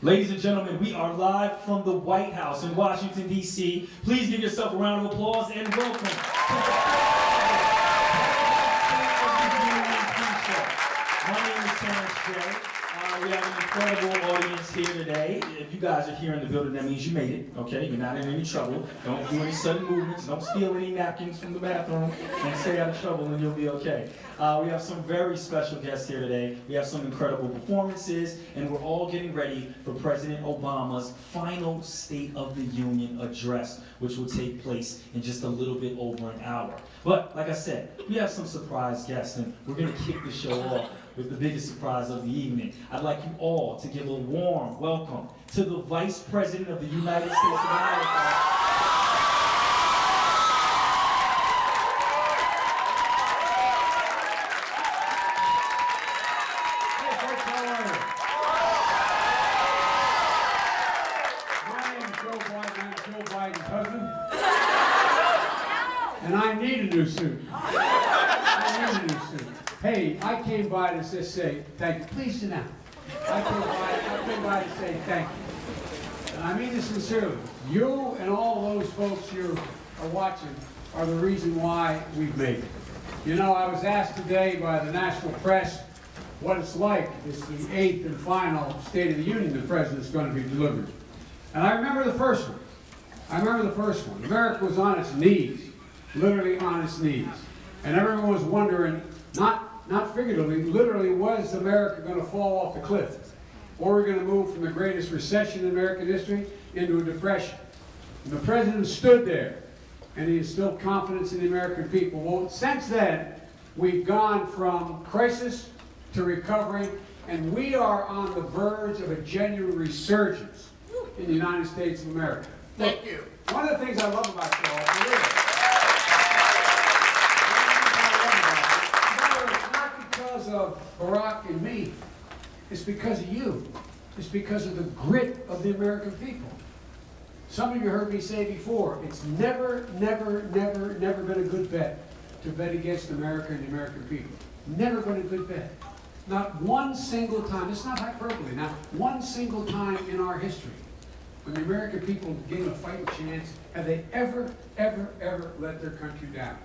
Ladies and gentlemen, we are live from the White House in Washington, D.C. Please give yourself a round of applause and welcome to the My name is Terrence J. We have an incredible audience here today. If you guys are here in the building, that means you made it, okay? You're not in any trouble. Don't do any sudden movements. Don't steal any napkins from the bathroom. And stay out of trouble and you'll be okay. We have some very special guests here today. We have some incredible performances, and we're all getting ready for President Obama's final State of the Union address, which will take place in just a little bit over an hour. But, like I said, we have some surprise guests, and we're going to kick the show off with the biggest surprise of the evening. I'd like you all to give a warm welcome to the Vice President of the United States of America. And I need a new suit. I need a new suit. Hey, I came by to just say thank you. Please sit down. I came by to say thank you. And I mean this sincerely. You and all those folks you are watching are the reason why we've made it. You know, I was asked today by the national press what it's like. It's the 8th and final State of the Union the President's going to be delivering. And I remember the first one. America was on its knees. Literally on its knees. And everyone was wondering, not figuratively, literally, was America going to fall off the cliff? Or we're going to move from the greatest recession in American history into a depression? And the President stood there, and he instilled confidence in the American people. Well, since then, we've gone from crisis to recovery, and we are on the verge of a genuine resurgence in the United States of America. Thank you. One of the things I love about you all, of Barack and me, it's because of you. It's because of the grit of the American people. Some of you heard me say before, it's never been a good bet to bet against America and the American people. Never been a good bet. Not one single time, it's not hyperbole, not one single time in our history when the American people gave a fighting chance have they ever let their country down.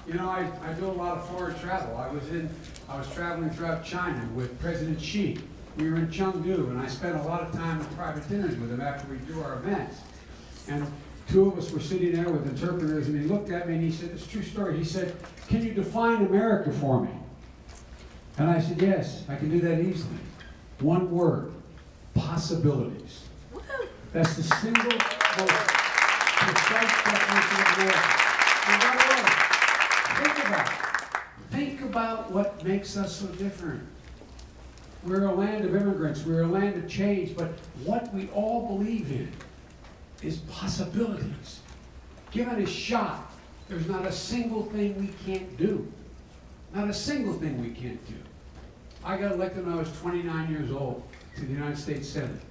You know, I do a lot of foreign travel. I was traveling throughout China with President Xi. We were in Chengdu, and I spent a lot of time at private dinners with him after we do our events. And two of us were sitting there with interpreters, and he looked at me and he said, it's a true story. He said, can you define America for me? And I said, yes, I can do that easily. One word, possibilities. That's the single most precise definition of America. And by the way, think about what makes us so different. We're a land of immigrants. We're a land of change. But what we all believe in is possibilities. Given a shot, there's not a single thing we can't do. Not a single thing we can't do. I got elected when I was 29 years old to the United States Senate.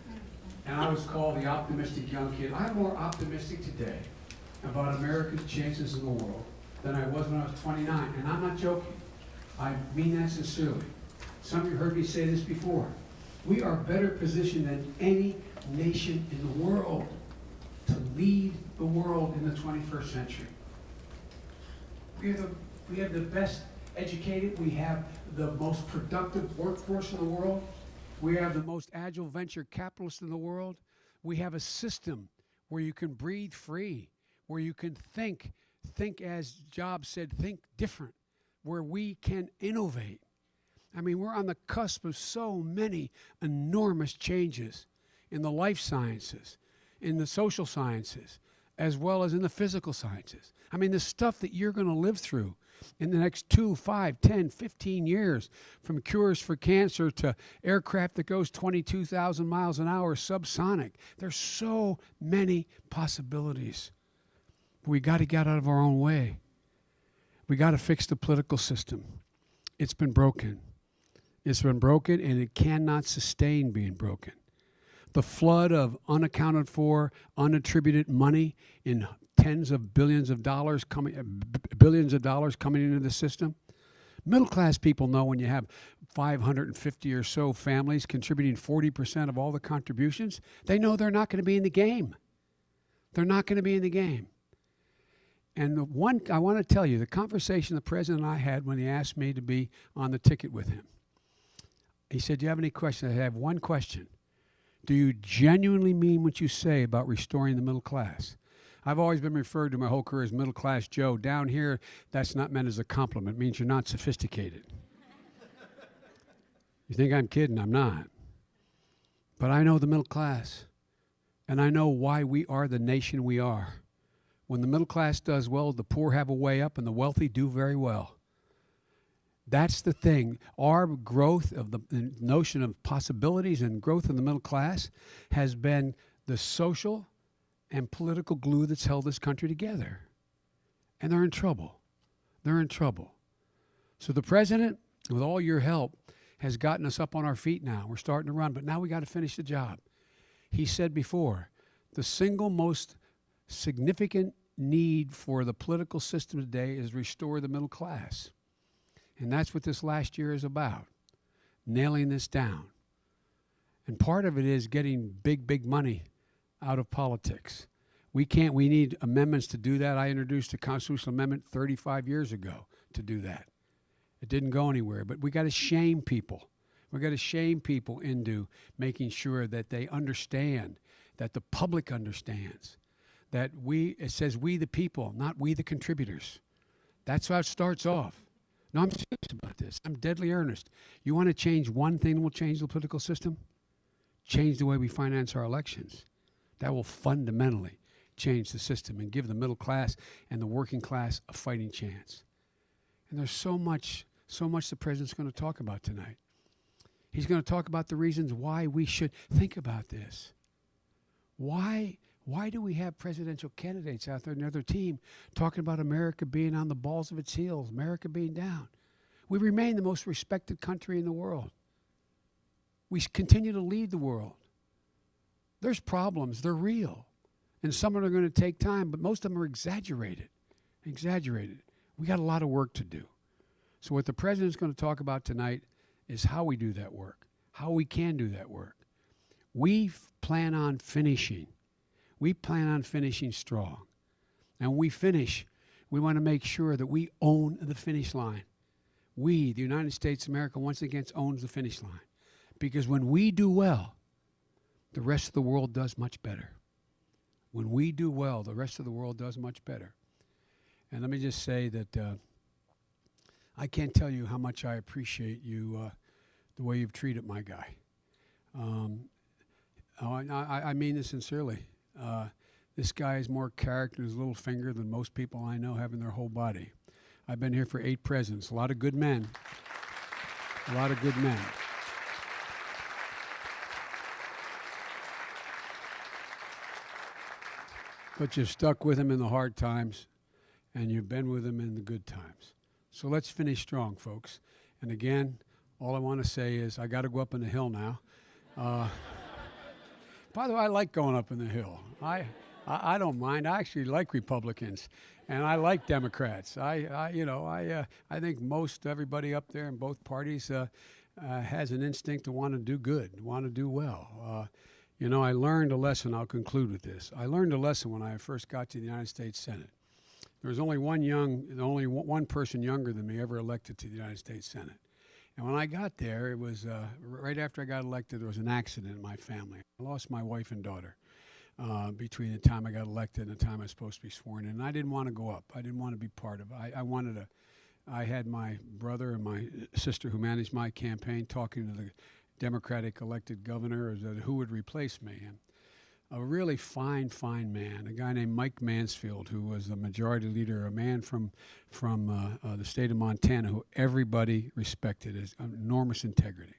And I was called the optimistic young kid. I'm more optimistic today about America's chances in the world than I was when I was 29. And I'm not joking. I mean that sincerely. Some of you heard me say this before. We are better positioned than any nation in the world to lead the world in the 21st century. We have the best educated. We have the most productive workforce in the world. We have the most agile venture capitalists in the world. We have a system where you can breathe free, where you can think as Jobs said, think different, where we can innovate. I mean, we're on the cusp of so many enormous changes in the life sciences, in the social sciences, as well as in the physical sciences. I mean, the stuff that you're going to live through in the next 2, 5, 10, 15 years, from cures for cancer to aircraft that goes 22,000 miles an hour subsonic. There's so many possibilities. We got to get out of our own way. We got to fix the political system. It's been broken. It's been broken, and it cannot sustain being broken. The flood of unaccounted for, unattributed money in tens of billions of dollars coming into the system, Middle-class people know when you have 550 or so families contributing 40% of all the contributions, they know they're not going to be in the game. They're not going to be in the game. And the one, I want to tell you, the conversation the president and I had when he asked me to be on the ticket with him. He said, do you have any questions? I have one question. Do you genuinely mean what you say about restoring the middle class? I've always been referred to my whole career as middle class Joe. Down here, that's not meant as a compliment. It means you're not sophisticated. You think I'm kidding? I'm not. But I know the middle class, and I know why we are the nation we are. When the middle class does well, the poor have a way up, and the wealthy do very well. That's the thing. Our growth of the notion of possibilities and growth of the middle class has been the social and political glue that's held this country together. And they're in trouble. They're in trouble. So the president, with all your help, has gotten us up on our feet now. We're starting to run, but now we got to finish the job. He said before, the single most significant need for the political system today is restore the middle class. And that's what this last year is about, nailing this down. And part of it is getting big money out of politics. We need amendments to do that. I introduced a constitutional amendment 35 years ago to do that. It didn't go anywhere, but we got to shame people. We got to shame people into making sure that they understand, that the public understands, that it says we the people, not we the contributors. That's how it starts off. No, I'm serious about this. I'm deadly earnest. You want to change one thing that will change the political system? Change the way we finance our elections. That will fundamentally change the system and give the middle class and the working class a fighting chance. And there's so much the president's going to talk about tonight. He's going to talk about the reasons why we should think about this. Why do we have presidential candidates out there in another team talking about America being on the balls of its heels, America being down? We remain the most respected country in the world. We continue to lead the world. There's problems. They're real. And some of them are going to take time, but most of them are exaggerated. We got a lot of work to do. So what the president's going to talk about tonight is how we do that work, how we can do that work. We plan on finishing strong. And when we finish, we want to make sure that we own the finish line. We, the United States of America, once again owns the finish line. Because when we do well, the rest of the world does much better. When we do well, the rest of the world does much better. And let me just say that I can't tell you how much I appreciate you, the way you've treated my guy. I mean this sincerely. This guy has more character in his little finger than most people I know have in their whole body. I've been here for 8 presidents. A lot of good men. But you've stuck with him in the hard times, and you've been with him in the good times. So let's finish strong, folks. And again, all I want to say is I got to go up in the hill now. By the way, I like going up in the hill. I don't mind. I actually like Republicans, and I like Democrats. I think most everybody up there in both parties has an instinct to want to do good, want to do well. I learned a lesson. I'll conclude with this. I learned a lesson when I first got to the United States Senate. There was only one person younger than me ever elected to the United States Senate. And when I got there, it was right after I got elected, there was an accident in my family. I lost my wife and daughter between the time I got elected and the time I was supposed to be sworn in. And I didn't want to go up. I didn't want to be part of it. I had my brother and my sister who managed my campaign talking to the Democratic elected governor as to who would replace me. And a really fine man, a guy named Mike Mansfield, who was the majority leader, a man from the state of Montana who everybody respected, his enormous integrity.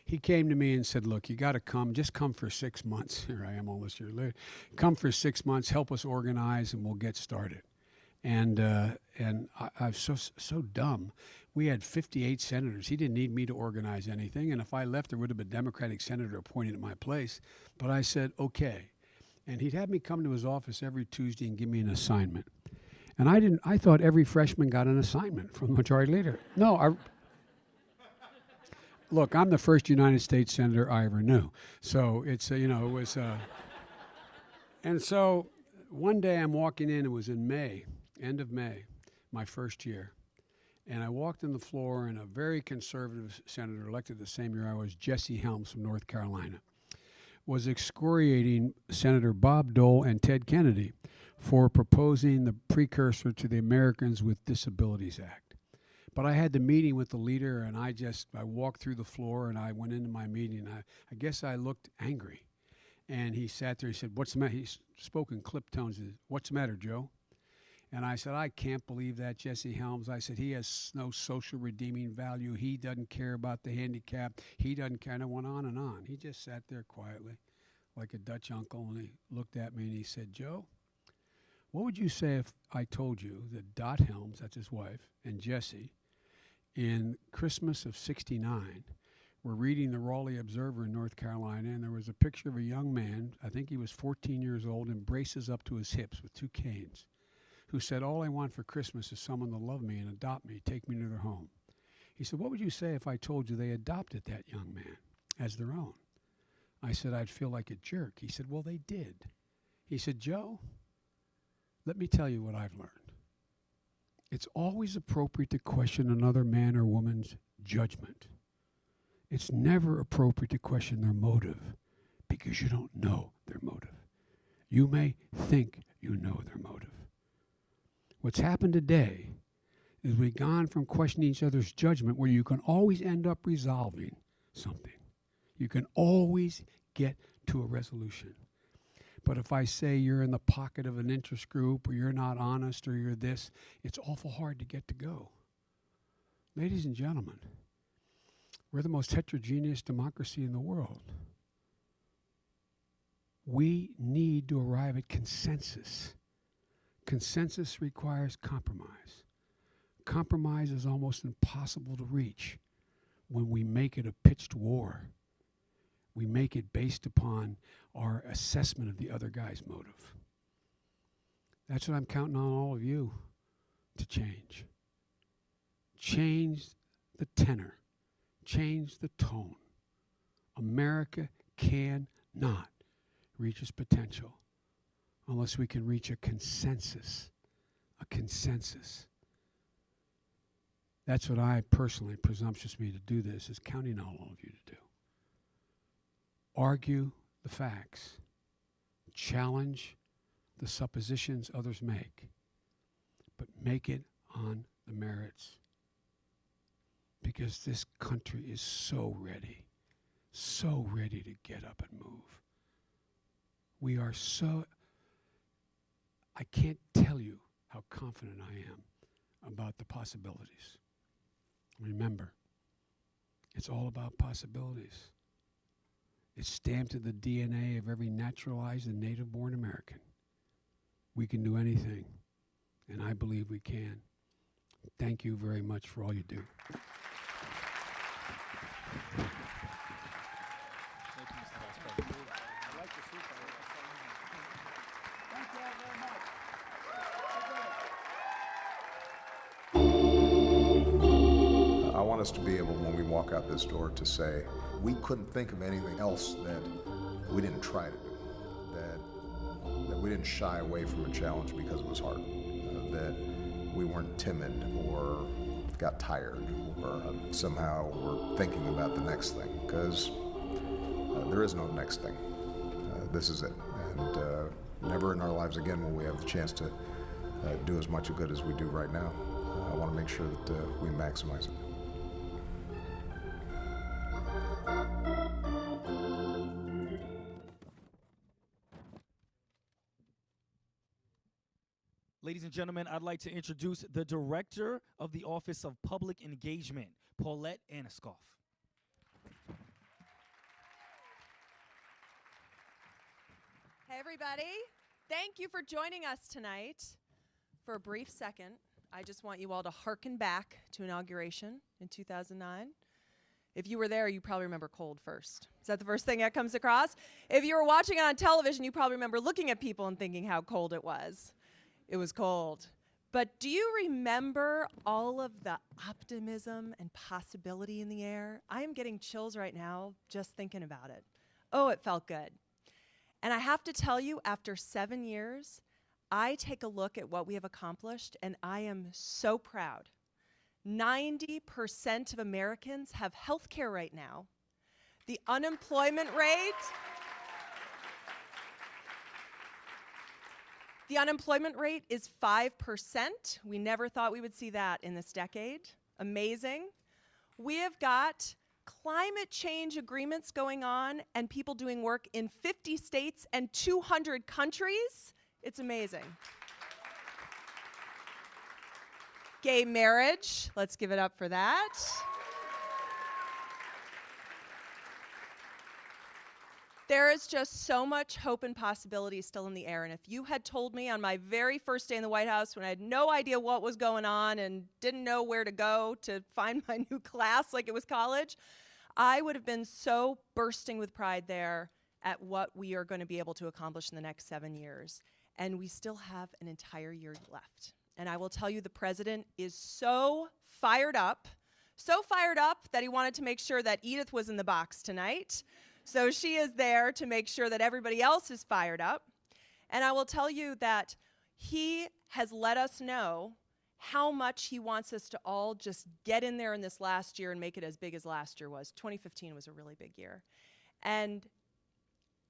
He came to me and said, look, you got to come, just come for 6 months. Here I am all this year later. Come for 6 months, help us organize, and we'll get started. And I was so dumb. We had 58 senators. He didn't need me to organize anything. And if I left, there would have been a Democratic senator appointed at my place. But I said, okay. And he'd have me come to his office every Tuesday and give me an assignment. And I thought every freshman got an assignment from the majority leader. No, look, I'm the first United States senator I ever knew. So it's, it was, and so one day I'm walking in, it was in May, end of May, my first year. And I walked on the floor, and a very conservative senator elected the same year I was, Jesse Helms from North Carolina, was excoriating Senator Bob Dole and Ted Kennedy for proposing the precursor to the Americans with Disabilities Act. But I had the meeting with the leader, and I walked through the floor, and I went into my meeting. I guess I looked angry. And he sat there, he said, "What's the matter?" He spoke in clipped tones. He said, "What's the matter, Joe?" And I said, "I can't believe that, Jesse Helms." I said, "He has no social redeeming value. He doesn't care about the handicapped. He doesn't care." And I went on and on. He just sat there quietly like a Dutch uncle, and he looked at me and he said, "Joe, what would you say if I told you that Dot Helms," that's his wife, and Jesse, in Christmas of '69, were reading the Raleigh Observer in North Carolina, and there was a picture of a young man, I think he was 14 years old, and braces up to his hips with 2 canes, who said, "All I want for Christmas is someone to love me and adopt me, take me to their home." He said, "What would you say if I told you they adopted that young man as their own?" I said, "I'd feel like a jerk." He said, "Well, they did." He said, "Joe, let me tell you what I've learned. It's always appropriate to question another man or woman's judgment. It's never appropriate to question their motive, because you don't know their motive. You may think you know their motive. What's happened today is we've gone from questioning each other's judgment, where you can always end up resolving something. You can always get to a resolution. But if I say you're in the pocket of an interest group, or you're not honest, or you're this, it's awful hard to get to go. Ladies and gentlemen, we're the most heterogeneous democracy in the world. We need to arrive at consensus. Consensus requires compromise. Compromise is almost impossible to reach when we make it a pitched war. We make it based upon our assessment of the other guy's motive. That's what I'm counting on all of you to change. Change the tenor. Change the tone. America cannot reach its potential unless we can reach a consensus. A consensus. That's what I personally, presumptuous me to do this, is counting on all of you to do. Argue the facts. Challenge the suppositions others make. But make it on the merits. Because this country is so ready to get up and move. We are so, I can't tell you how confident I am about the possibilities. Remember, it's all about possibilities. It's stamped in the DNA of every naturalized and native-born American. We can do anything, and I believe we can. Thank you very much for all you do. I want us to be able, when we walk out this door, to say, we couldn't think of anything else that we didn't try to do, that we didn't shy away from a challenge because it was hard, that we weren't timid or got tired or somehow were thinking about the next thing, because there is no next thing. This is it. And never in our lives again will we have the chance to do as much good as we do right now. I want to make sure that we maximize it. Ladies and gentlemen, I'd like to introduce the Director of the Office of Public Engagement, Paulette Aniskoff. Hey, everybody. Thank you for joining us tonight. For a brief second, I just want you all to hearken back to inauguration in 2009. If you were there, you probably remember cold first. Is that the first thing that comes across? If you were watching it on television, you probably remember looking at people and thinking how cold it was. It was cold. But do you remember all of the optimism and possibility in the air? I am getting chills right now just thinking about it. Oh, it felt good. And I have to tell you, after 7 years, I take a look at what we have accomplished, and I am so proud. 90% of Americans have health care right now. The unemployment rate is 5%. We never thought we would see that in this decade. Amazing. We have got climate change agreements going on and people doing work in 50 states and 200 countries. It's amazing. Gay marriage, let's give it up for that. There is just so much hope and possibility still in the air. And if you had told me on my very first day in the White House, when I had no idea what was going on and didn't know where to go to find my new class like it was college, I would have been so bursting with pride there at what we are going to be able to accomplish in the next 7 years. And we still have an entire year left. And I will tell you, the president is so fired up that he wanted to make sure that Edith was in the box tonight. So she is there to make sure that everybody else is fired up. And I will tell you that he has let us know how much he wants us to all just get in there in this last year and make it as big as last year was. 2015 was a really big year. And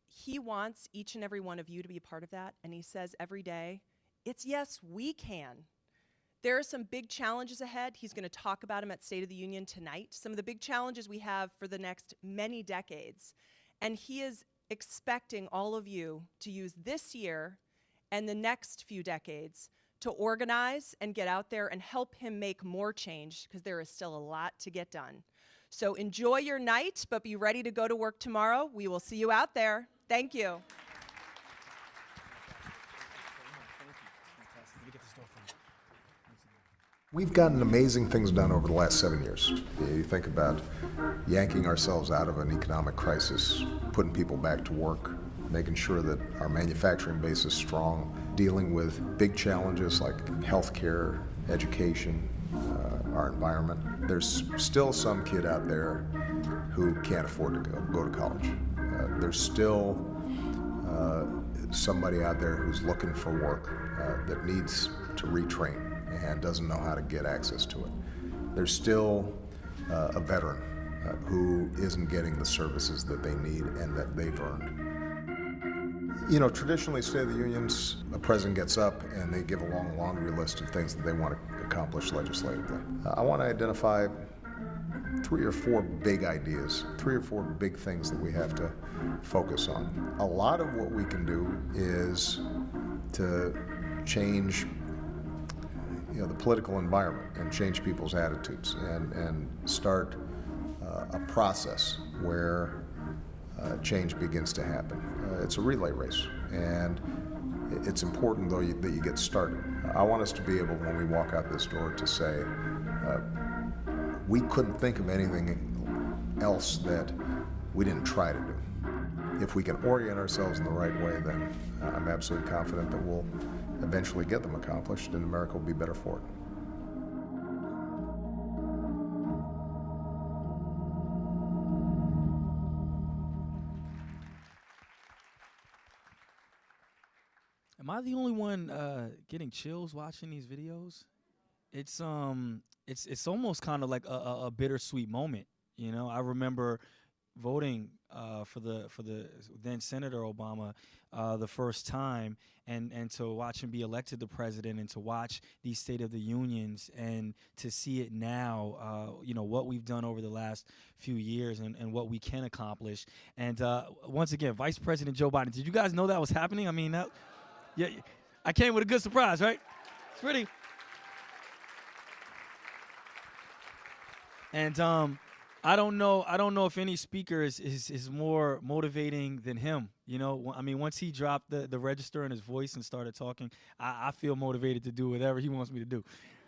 he wants each and every one of you to be a part of that. And he says every day, it's yes, we can. There are some big challenges ahead. He's going to talk about them at State of the Union tonight. Some of the big challenges we have for the next many decades. And he is expecting all of you to use this year and the next few decades to organize and get out there and help him make more change, because there is still a lot to get done. So enjoy your night, but be ready to go to work tomorrow. We will see you out there. Thank you. We've gotten amazing things done over the last 7 years. You think about yanking ourselves out of an economic crisis, putting people back to work, making sure that our manufacturing base is strong, dealing with big challenges like healthcare, education, our environment. There's still some kid out there who can't afford to go to college. There's still somebody out there who's looking for work that needs to retrain and doesn't know how to get access to it. There's still a veteran who isn't getting the services that they need and that they've earned. You know, traditionally, State of the Unions, a president gets up and they give a long laundry list of things that they want to accomplish legislatively. I want to identify 3 or 4 big ideas, 3 or 4 big things that we have to focus on. A lot of what we can do is to change the political environment and change people's attitudes and start a process where change begins to happen. It's a relay race, and it's important, though, that you get started. I want us to be able, when we walk out this door, to say, we couldn't think of anything else that we didn't try to do. If we can orient ourselves in the right way, then I'm absolutely confident that we'll eventually get them accomplished, and America will be better for it. Am I the only one getting chills watching these videos? It's almost kind of like a bittersweet moment. You know, I remember voting for the then Senator Obama the first time, and to watch him be elected the president, and to watch these State of the Unions, and to see it now, what we've done over the last few years, and what we can accomplish. And once again, Vice President Joe Biden. Did you guys know that was happening? I mean, yeah, I came with a good surprise, right? It's pretty. And I don't know if any speaker is more motivating than him. You know, I mean, once he dropped the register in his voice and started talking, I feel motivated to do whatever he wants me to do.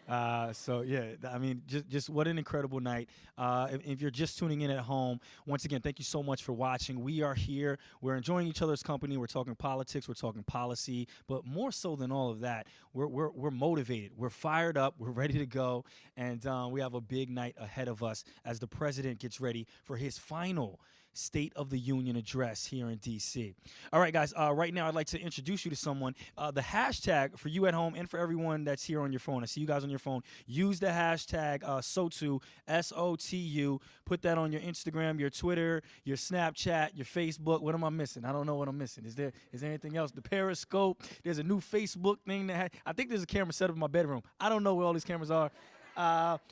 So yeah, I mean, just what an incredible night. If you're just tuning in at home, once again, thank you so much for watching. We are here. We're enjoying each other's company. We're talking politics. We're talking policy. But more so than all of that, we're motivated. We're fired up. We're ready to go. And we have a big night ahead of us as the president gets ready for his final State of the Union address here in D.C. All right, guys, right now I'd like to introduce you to someone. The hashtag for you at home and for everyone that's here on your phone, I see you guys on your phone, use the hashtag SOTU, S-O-T-U. Put that on your Instagram, your Twitter, your Snapchat, your Facebook. What am I missing? I don't know what I'm missing. Is there anything else? The Periscope. There's a new Facebook thing. I think there's a camera set up in my bedroom. I don't know where all these cameras are.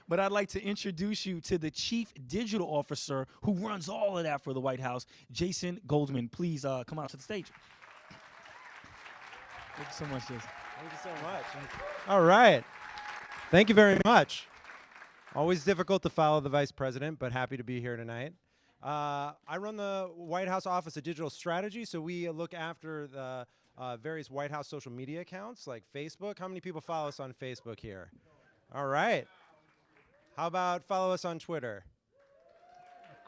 But I'd like to introduce you to the Chief Digital Officer who runs all of that for the White House, Jason Goldman. Please come out to the stage. Thank you so much, Jason. Thank you so much. All right. Thank you very much. Always difficult to follow the Vice President, but happy to be here tonight. I run the White House Office of Digital Strategy, so we look after the various White House social media accounts like Facebook. How many people follow us on Facebook here? All right. How about follow us on Twitter?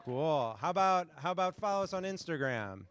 Cool. How about follow us on Instagram?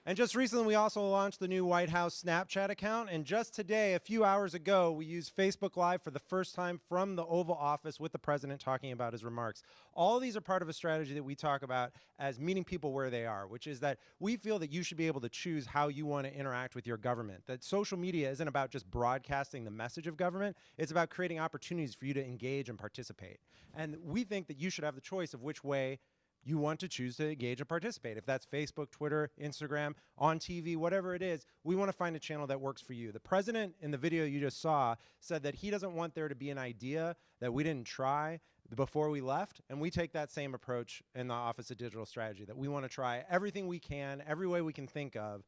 And just recently, we also launched the new White House Snapchat account. And just today, a few hours ago, we used Facebook Live for the first time from the Oval Office with the president talking about his remarks. All of these are part of a strategy that we talk about as meeting people where they are, which is that we feel that you should be able to choose how you want to interact with your government. That social media isn't about just broadcasting the message of government. It's about creating opportunities for you to engage and participate. And we think that you should have the choice of which way you want to choose to engage and participate. If that's Facebook, Twitter, Instagram, on TV, whatever it is, we want to find a channel that works for you. The president in the video you just saw said that he doesn't want there to be an idea that we didn't try before we left, and we take that same approach in the Office of Digital Strategy, that we want to try everything we can, every way we can think of,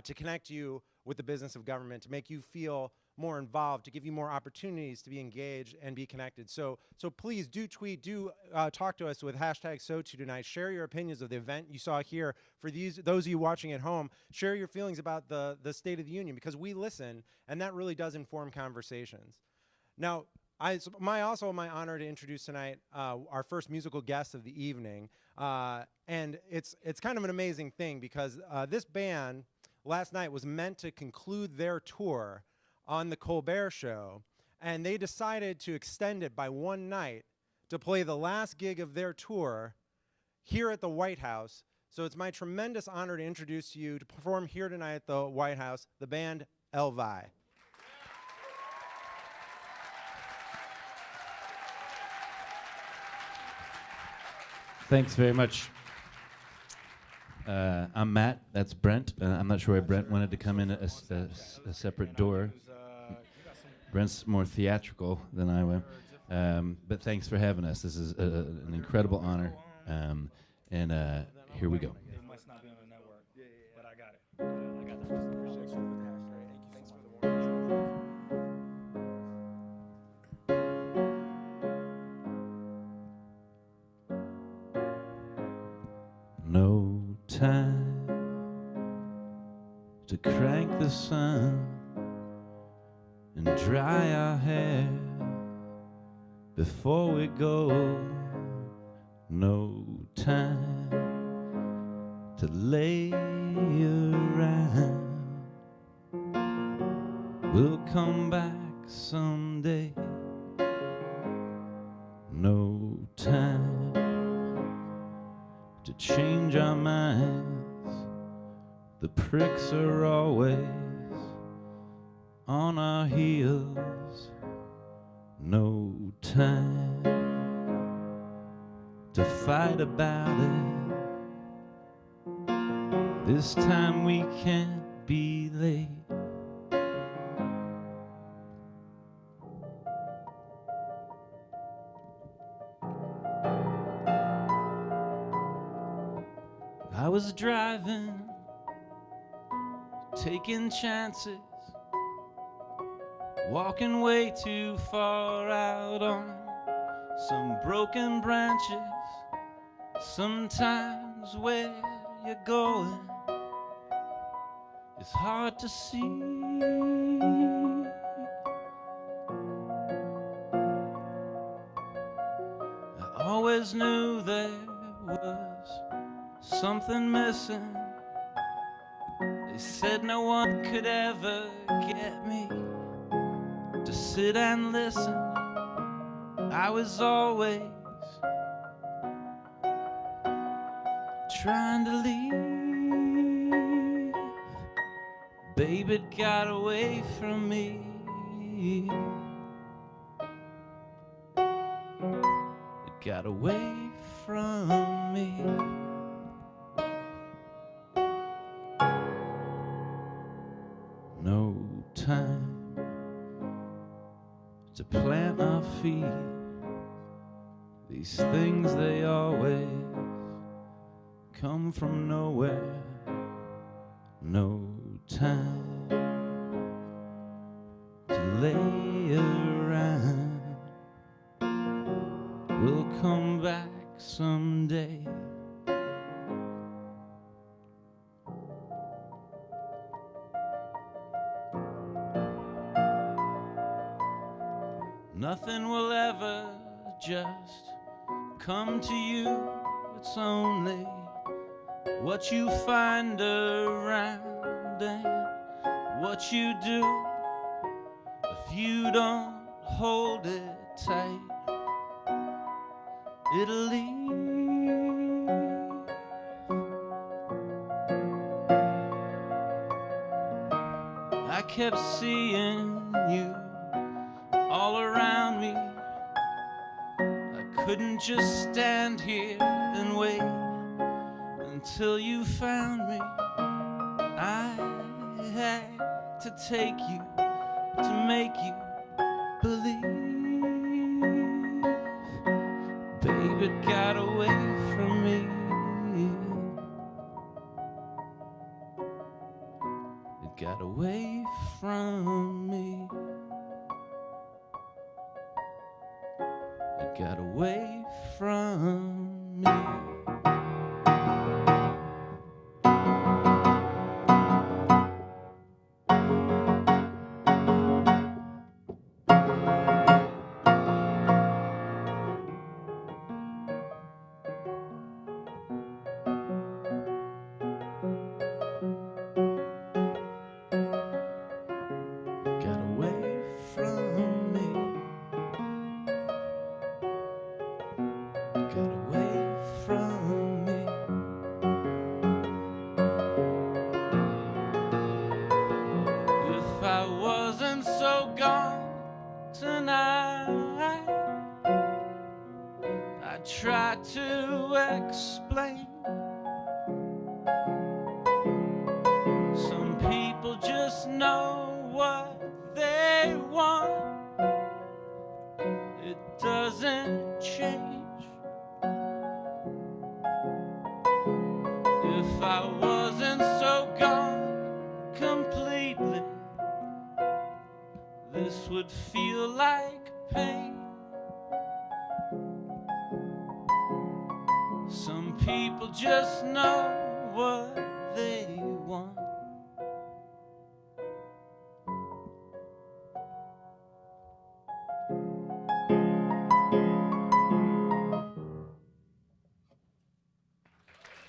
to connect you with the business of government, to make you feel more involved, to give you more opportunities to be engaged and be connected. So please do tweet, talk to us with hashtag SOTU tonight. Share your opinions of the event you saw here. For those of you watching at home, share your feelings about the State of the Union, because we listen, and that really does inform conversations. Now, it's my honor to introduce tonight our first musical guest of the evening, and it's kind of an amazing thing, because this band last night was meant to conclude their tour on the Colbert Show, and they decided to extend it by one night to play the last gig of their tour here at the White House. So it's my tremendous honor to introduce to you to perform here tonight at the White House, the band Elvi. Thanks very much. I'm Matt. That's Brent. I'm not sure why Brent wanted to come in a separate door. Brent's more theatrical than I am. But thanks for having us. This is an incredible honor. And here we go. They must not be on the network, but I got it. I got the appreciation with the hashtag. Thanks for the No time to crank the sun and dry our hair before we go. No time to lay around. We'll come back someday. No time to change our minds. The pricks are always on our heels. No time to fight about it. This time we can't be late. I was driving, taking chances, walking way too far out on some broken branches. Sometimes where you're going, it's hard to see. always knew there was something missing. They said no one could ever get me to sit and listen. I was always trying to leave. Babe, it got away from me. It got away from me. No time to plant our feet. These things, they always come from nowhere. No time to lay around. We'll come back someday. Nothing will ever just come to you. It's only what you find around and what you do. If you don't hold it tight, it'll leave. I kept seeing you all around me. I couldn't just stand here and wait until you found me. I had to take you to make you believe. Babe, it got away from me. It got away from me. It got away from me. Got away from me. Got away from me. If I wasn't so gone tonight, I tried to explain. Some people just know what they want. It doesn't change. If I wasn't so gone completely, this would feel like pain. Some people just know what they want.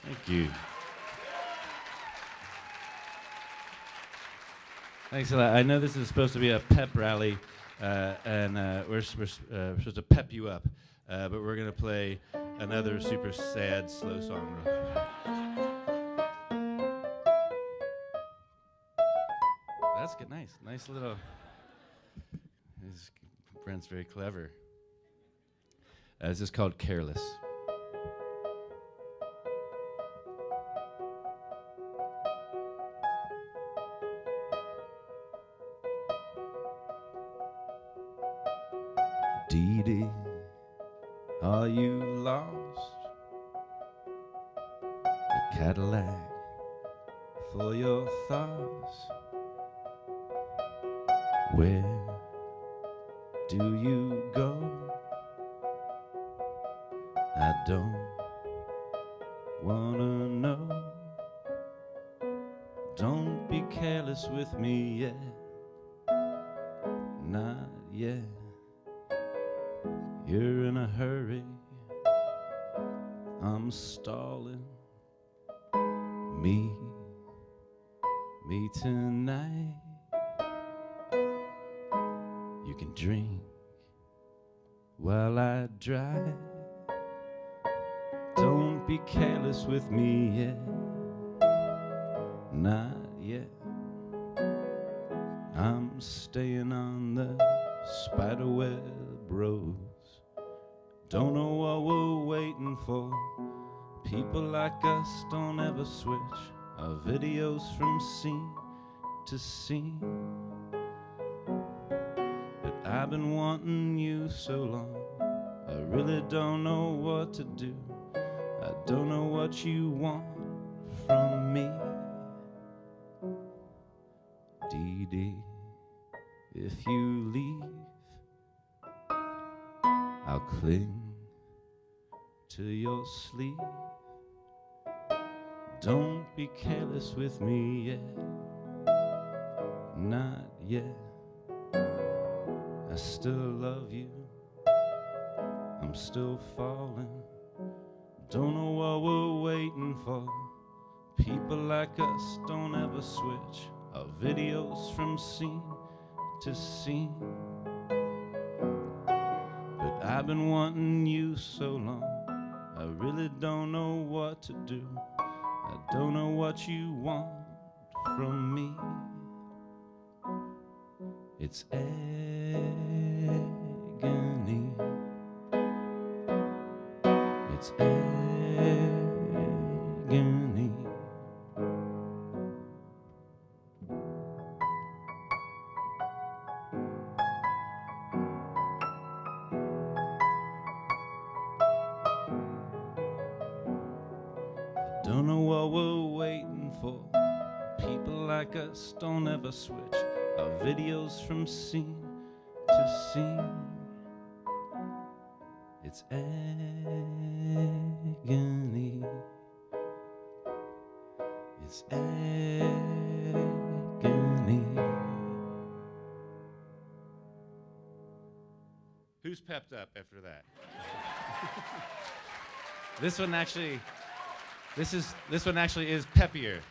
Thank you. Thanks a lot. I know this is supposed to be a pep rally, and we're supposed to pep you up, but we're going to play another super sad, slow song. That's good. Nice little. Brent's very clever. This is called Careless. Dee Dee, are you lost? A Cadillac for your thoughts. Where do you go? I don't wanna know. Don't be careless with me yet. Not yet. You're in a hurry. I'm stalling. Me tonight. You can drink while I drive. Don't be careless with me yet. Not yet. I'm staying on the spiderweb roads. Don't know what we're waiting for. People like us don't ever switch our videos from scene to scene. But I've been wanting you so long, I really don't know what to do. I don't know what you want from me. Dee Dee, if you leave, I'll cling to your sleeve. Don't be careless with me yet. Not yet. I still love you. I'm still falling. Don't know what we're waiting for. People like us don't ever switch our videos from scene to scene. But I've been wanting you so long, I really don't know what to do. I don't know what you want from me. It's agony. It's agony. Don't know what we're waiting for. People like us don't ever switch our videos from scene to scene. It's agony. It's agony. Who's pepped up after that? This one actually is peppier.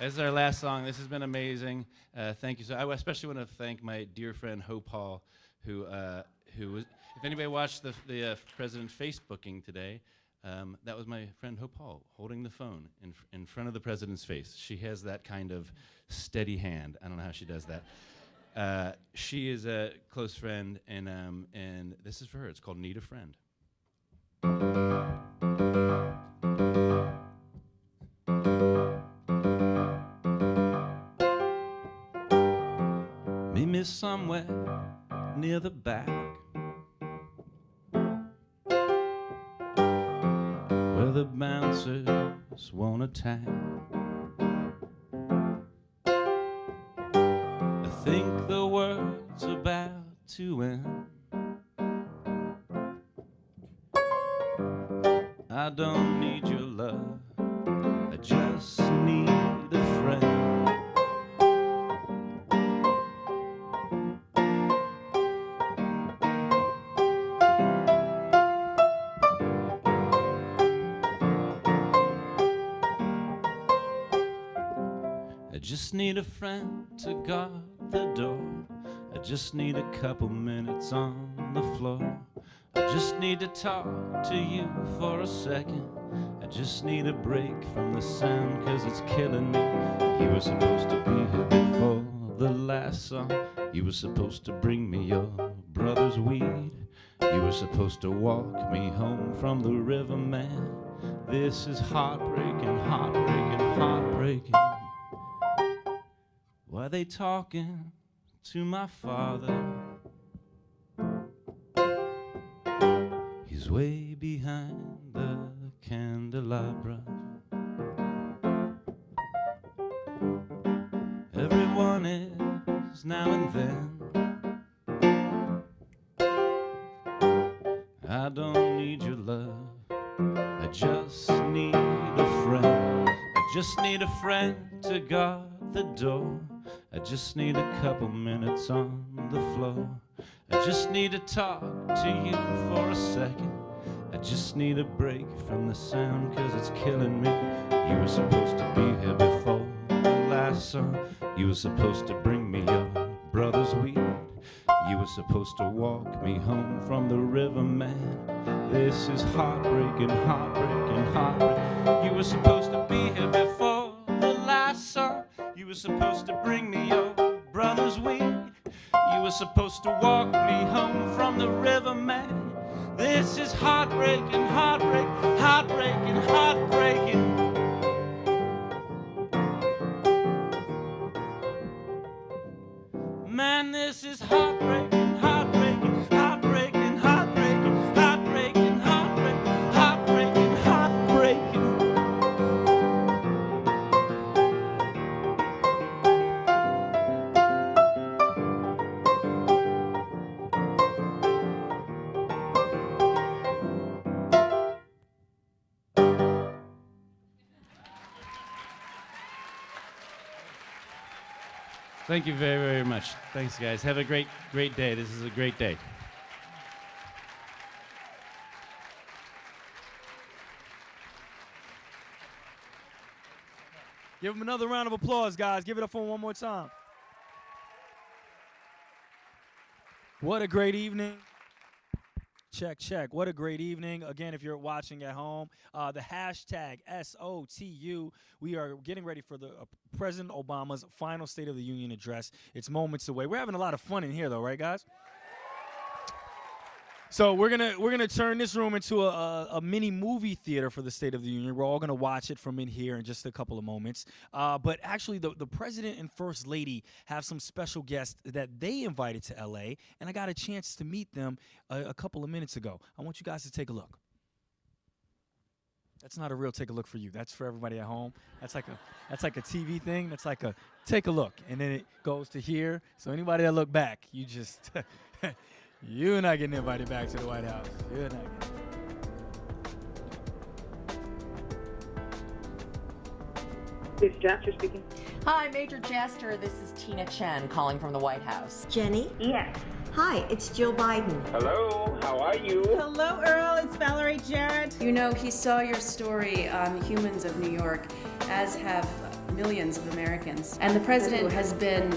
As our last song, this has been amazing. Thank you. So I especially want to thank my dear friend Hope Hall, who was. If anybody watched the president Facebooking today, that was my friend Hope Hall holding the phone in front of the president's face. She has that kind of steady hand. I don't know how she does that. She is a close friend, and this is for her. It's called "Need a Friend." Meet me somewhere near the back, where the bouncers won't attack. I think the world's about to end. I don't need your love, I just need a friend. I just need a friend to guard the door. I just need a couple minutes on the floor. I just need to talk to you for a second. I just need a break from the sound, 'cause it's killing me. You were supposed to be here before the last song. You were supposed to bring me your brother's weed. You were supposed to walk me home from the river, man. This is heartbreaking, heartbreaking, heartbreaking. Why are they talking to my father? He's way behind the candelabra. Everyone is now and then. I don't need your love, I just need a friend. I just need a friend to guard the door. I just need a couple minutes on the floor. I just need to talk to you for a second. I just need a break from the sound, 'cause it's killing me. You were supposed to be here before the last song. You were supposed to bring me your brother's weed. You were supposed to walk me home from the river, man. This is heartbreaking, heartbreaking, heartbreaking. You were supposed to be here before the last song. You were supposed to bring me your brother's weed. You were supposed to walk me home from the river, man. This is heartbreaking, heartbreaking, heartbreaking, heartbreaking. Man, this is heartbreaking, heartbreaking, heartbreaking, heartbreaking, heartbreaking, heartbreaking, heartbreaking, heartbreaking. Thank you very, very much. Thanks, guys. Have a great, great day. This is a great day. Give him another round of applause, guys. Give it up for him one more time. What a great evening. Check, check. What a great evening. Again, if you're watching at home, the hashtag SOTU. We are getting ready for the President Obama's final State of the Union address. It's moments away. We're having a lot of fun in here, though, right, guys? So we're gonna turn this room into a mini movie theater for the State of the Union. We're all gonna watch it from in here in just a couple of moments. But actually, the President and First Lady have some special guests that they invited to LA, and I got a chance to meet them a couple of minutes ago. I want you guys to take a look. That's not a real take a look for you. That's for everybody at home. That's like a TV thing. That's like a take a look, and then it goes to here. So anybody that look back, you just. You're not getting invited back to the White House. You're not getting. This is Jasper speaking. Hi, Major Jaster. This is Tina Chen calling from the White House. Jenny? Yes. Hi, it's Jill Biden. Hello, how are you? Hello, Earl. It's Valerie Jarrett. You know, he saw your story on Humans of New York, as have millions of Americans. And the president has been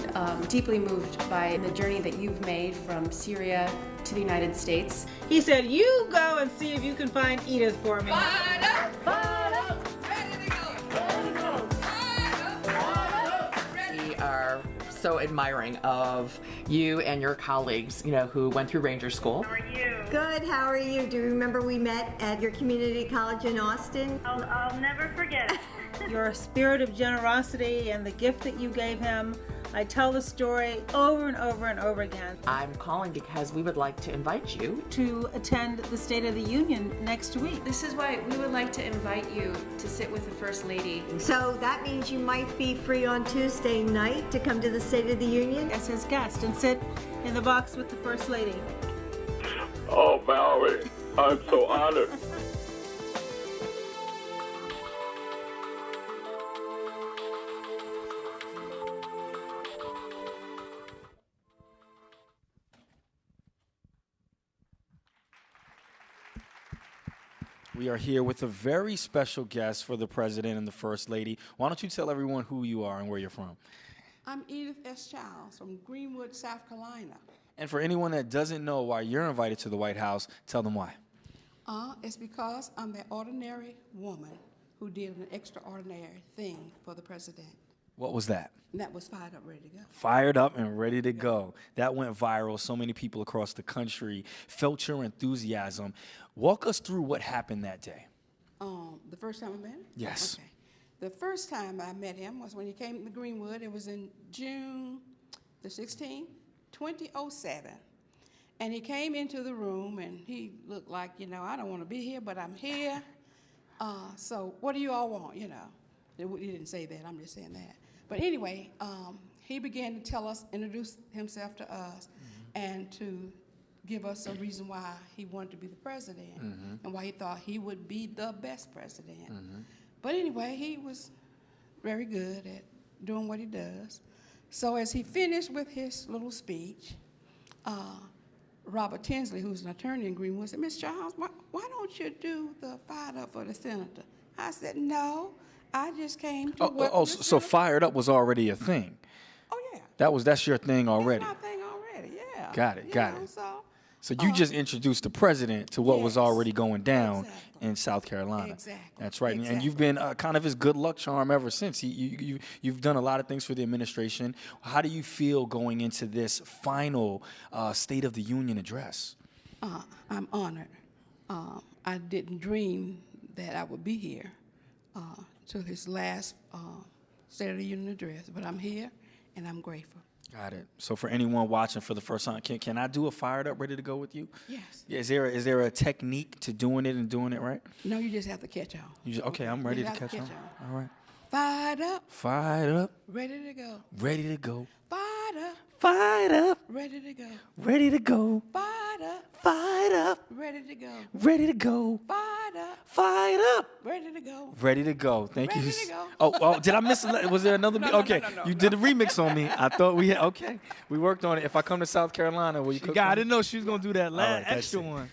deeply moved by the journey that you've made from Syria to the United States. He said, you go and see if you can find Edith for me. Fired up, fired up, ready to go, ready to go, fired up, ready. We are so admiring of you and your colleagues, you know, who went through Ranger School. How are you? Good, how are you? Do you remember we met at your community college in Austin? I'll never forget it. Your spirit of generosity and the gift that you gave him. I tell the story over and over and over again. I'm calling because we would like to invite you to attend the State of the Union next week. This is why we would like to invite you to sit with the First Lady. So that means you might be free on Tuesday night to come to the State of the Union? As his guest and sit in the box with the First Lady. Oh, Valerie, I'm so honored. We are here with a very special guest for the President and the First Lady. Why don't you tell everyone who you are and where you're from? I'm Edith S. Childs from Greenwood, South Carolina. And for anyone that doesn't know why you're invited to the White House, tell them why. It's because I'm the ordinary woman who did an extraordinary thing for the president. What was that? And that was Fired Up, Ready to Go. Fired Up and Ready to Go. That went viral. So many people across the country felt your enthusiasm. Walk us through what happened that day. The first time I met him? Yes. Okay. The first time I met him was when he came to Greenwood. It was in June the 16th, 2007. And he came into the room, and he looked like, you know, I don't want to be here, but I'm here. So what do you all want, you know? He didn't say that. I'm just saying that. But anyway, he began to introduce himself to us, and to give us a reason why he wanted to be the president, and why he thought he would be the best president. But anyway, he was very good at doing what he does. So as he finished with his little speech, Robert Tinsley, who's an attorney in Greenwood, said, Miss Charles, why don't you do the Fired Up for the senator? I said, no, I just came to work with the So senator. Fired Up was already a thing. Oh, yeah. That's your thing already. That's my thing already, yeah. Got it, You got know, it. So you just introduced the president to what was Yes. already going down in South Carolina. Exactly. That's right. And Exactly. you've been kind of his good luck charm ever since. You've done a lot of things for the administration. How do you feel going into this final State of the Union address? I'm honored. I didn't dream that I would be here to his last State of the Union address, but I'm here and I'm grateful. Got it. So for anyone watching for the first time, can I do a Fired Up, ready to go with you? Yes. Yeah, is there a technique to doing it and doing it right? No, you just have to catch on. Okay, I'm ready You to have catch on. on. All right. Fired up, Fired up, ready to go. ready to go. Fired up, Fired up, ready to go. ready to go. Fired up, Fired up, ready to go. ready to go. Fired up, Fired up, ready to go. ready to go. Thank you. Ready to go. Oh, did I miss? Was there another? No, Okay, you did a remix on me. I thought we had. Okay, we worked on it. If I come to South Carolina, will you cook? I for me? didn't know she was gonna do that All right, that's extra it. one.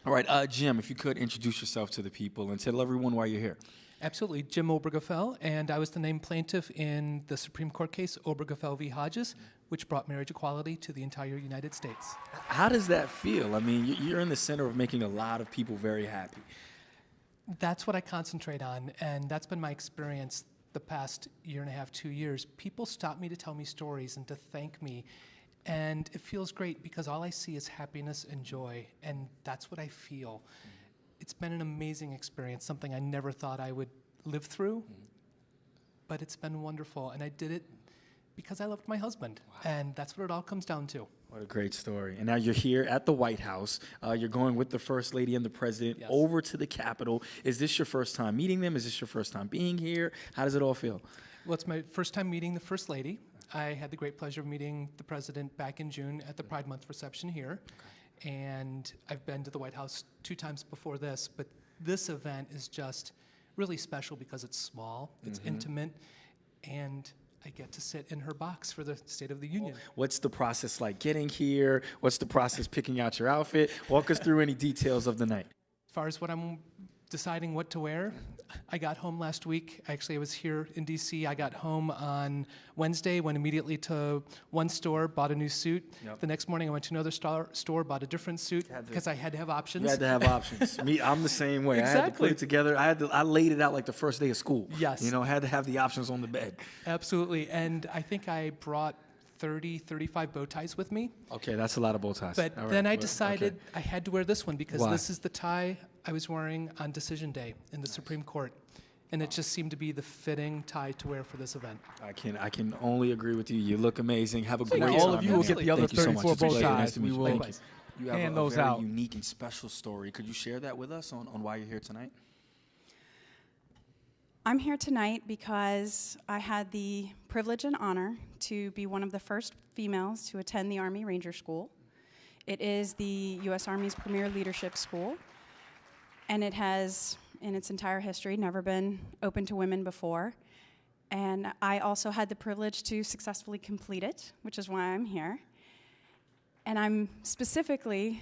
All right, Jim, if you could introduce yourself to the people and tell everyone why you're here. Absolutely. Jim Obergefell, and I was the named plaintiff in the Supreme Court case Obergefell v. Hodges, which brought marriage equality to the entire United States. How does that feel? I mean, you're in the center of making a lot of people very happy. That's what I concentrate on, and that's been my experience the past year and a half, 2 years. People stop me to tell me stories and to thank me, and it feels great because all I see is happiness and joy, and that's what I feel. It's been an amazing experience, something I never thought I would live through, but it's been wonderful, and I did it because I loved my husband, and that's what it all comes down to. What a great story. And now you're here at the White House. You're going with the First Lady and the President over to the Capitol. Is this your first time meeting them? Is this your first time being here? How does it all feel? Well, it's my first time meeting the First Lady. I had the great pleasure of meeting the President back in June at the Pride Month reception here. And I've been to the White House 2 times before this, but this event is just really special because it's small, it's intimate, and I get to sit in her box for the State of the Union. What's the process like getting here? What's the process picking out your outfit? Walk us through any details of the night. As far as what I'm deciding what to wear, I got home last week. Actually, I was here in D.C. I got home on Wednesday, went immediately to one store, bought a new suit. Yep. The next morning, I went to another store, bought a different suit because I had to have options. You had to have options. I'm the same way. I had to put Exactly. it together. I laid it out like the first day of school. Yes. You know, I had to have the options on the bed. Absolutely. And I think I brought 30, 35 bow ties with me. Okay, that's a lot of bow ties. But All right, then I well, decided okay. I had to wear this one because Why? this is the tie I was wearing on decision day in the Supreme Court. And it just seemed to be the fitting tie to wear for this event. I can only agree with you. You look amazing. Have a Thank great you. time. All of you will man. get the other Thank you so much. 34 It's a bow pleasure. ties. Nice to meet We you. will Thank you. You have hand a those very out. unique and special story. Could you share that with us on why you're here tonight? I'm here tonight because I had the privilege and honor to be one of the first females to attend the Army Ranger School. It is the U.S. Army's premier leadership school, and it has, in its entire history, never been open to women before. And I also had the privilege to successfully complete it, which is why I'm here. And I'm specifically